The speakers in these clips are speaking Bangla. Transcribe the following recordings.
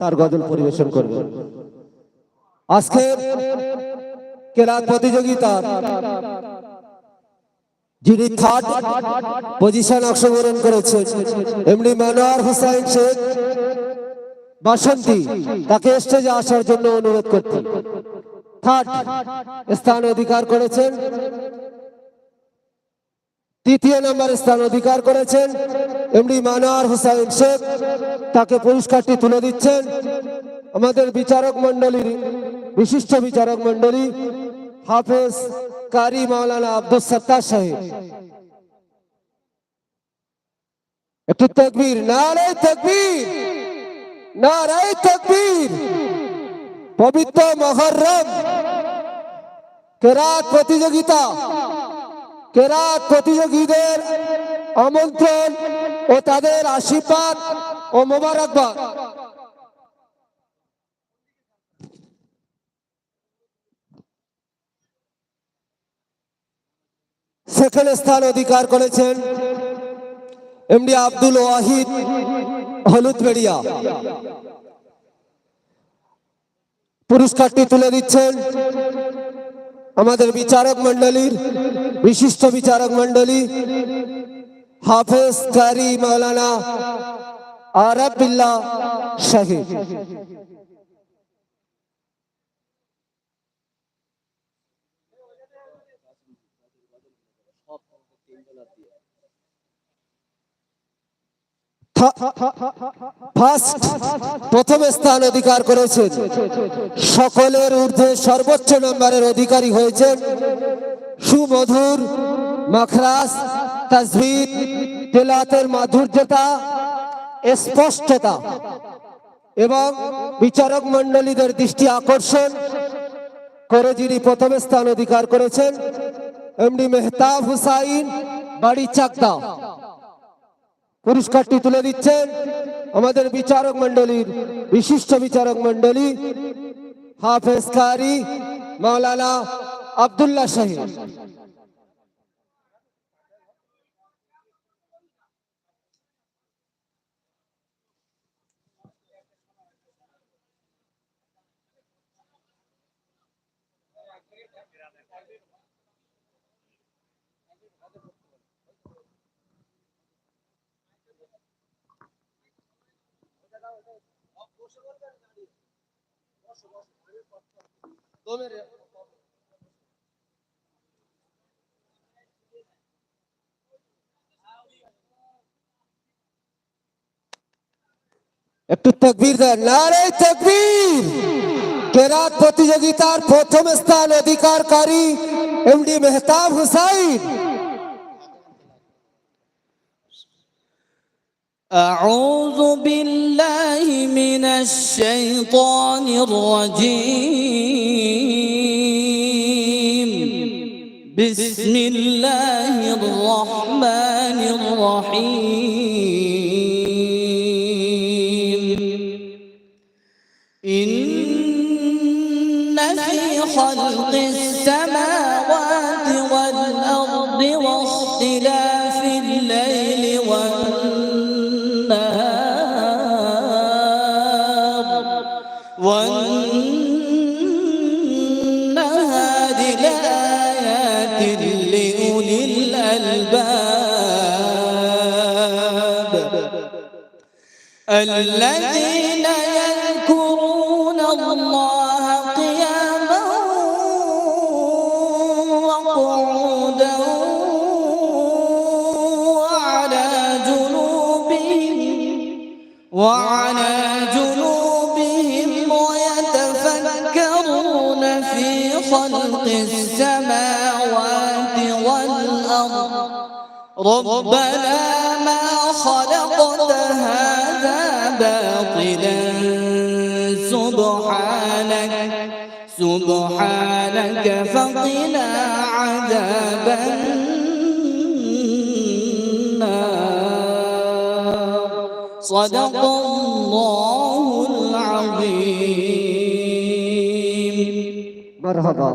তার গজল পরিবেশন করবেন। আজকের কেরাত প্রতিযোগিতার যিনি থার্ড পজিশন অংশগ্রহণ করেছেন এমডি মনোয়ার হোসেন শেখ বাসন্তী, তাকে স্টেজে আসার জন্য অনুরোধ করতে। থার্ড স্থান অধিকার করেছেন, তৃতীয় নম্বর স্থান অধিকার করেছেন এমডি মনোয়ার হোসেন শেখ, তাকে পুরস্কারটি তুলে দিচ্ছেন আমাদের বিচারক মন্ডলীর বিশিষ্ট বিচারক মন্ডলী হাফেজ কারি মাওলানা আব্দুল সত্তার সাহেব। একটু তাকবীর, নারে তাকবীর, নারে তাকবীর। পবিত্র মুহররম কেরাত প্রতিযোগিতা, কেরাত প্রতিযোগীদের আমন্ত্রণ ও তাদের আশীর্বাদ ও মোবারকবাদ। সেকেন্ড স্থান অধিকার করেছেন এমডি আব্দুল ওয়াহিদ হলুদবেড়িয়া, পুরস্কারটি তুলে দিচ্ছেন আমাদের বিচারক মন্ডলীর বিশিষ্ট বিচারক মন্ডলী হাফেজ কারি মাওলানা আরাবিল্লাহ সাহেব। ফার্স্ট প্রথম স্থান অধিকার করেছেন, সকলের ঊর্ধ্বে সর্বোচ্চ নম্বরের অধিকারী হয়েছেন সুমধুর মাখরাজ, তাজবিদ, তেলাওয়াতের মাধুর্যতা, স্পষ্টতা এবং বিচারক মণ্ডলীদের দৃষ্টি আকর্ষণ করে যিনি প্রথম স্থান অধিকার করেছেন এমডি মেহতাব হুসাইন বাড়ি চাকদা। পুরস্কারটি তুলে দিচ্ছেন আমাদের বিচারক মণ্ডলীর বিশিষ্ট বিচারক মণ্ডলী হাফেজ কারি মাওলানা আব্দুল্লাহ সাহেব। একটু তাকবীর দেন, নারে তাকবীর। কেরাত প্রতিযোগিতার প্রথম স্থান অধিকারকারী এমডি মেহতাব হুসাইন। أعوذ بالله من الشيطان الرجيم. بسم الله الرحمن الرحيم. إن في خلق السماوات والأرض واختلاف الليل والنهار لآيات لأولي الألباب الذين يذكرون الله قياما وقعودا وعلى جنوبهم ويتفكرون في خلق السماوات والأرض ربنا ما خلقت هذا باطلا سبحانك فقنا عذاب النار. صدق الله العظيم. مرحبا.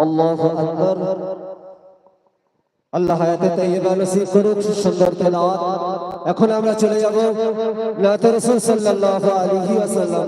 الله أكبر. الله হায়াতে তাইয়্যিবা নসিব করুক, সুন্দর তেলাওয়াত। এখন আমরা চলে যাব নাতে রাসূল সাল্লাল্লাহু আলাইহি ওয়াসাল্লাম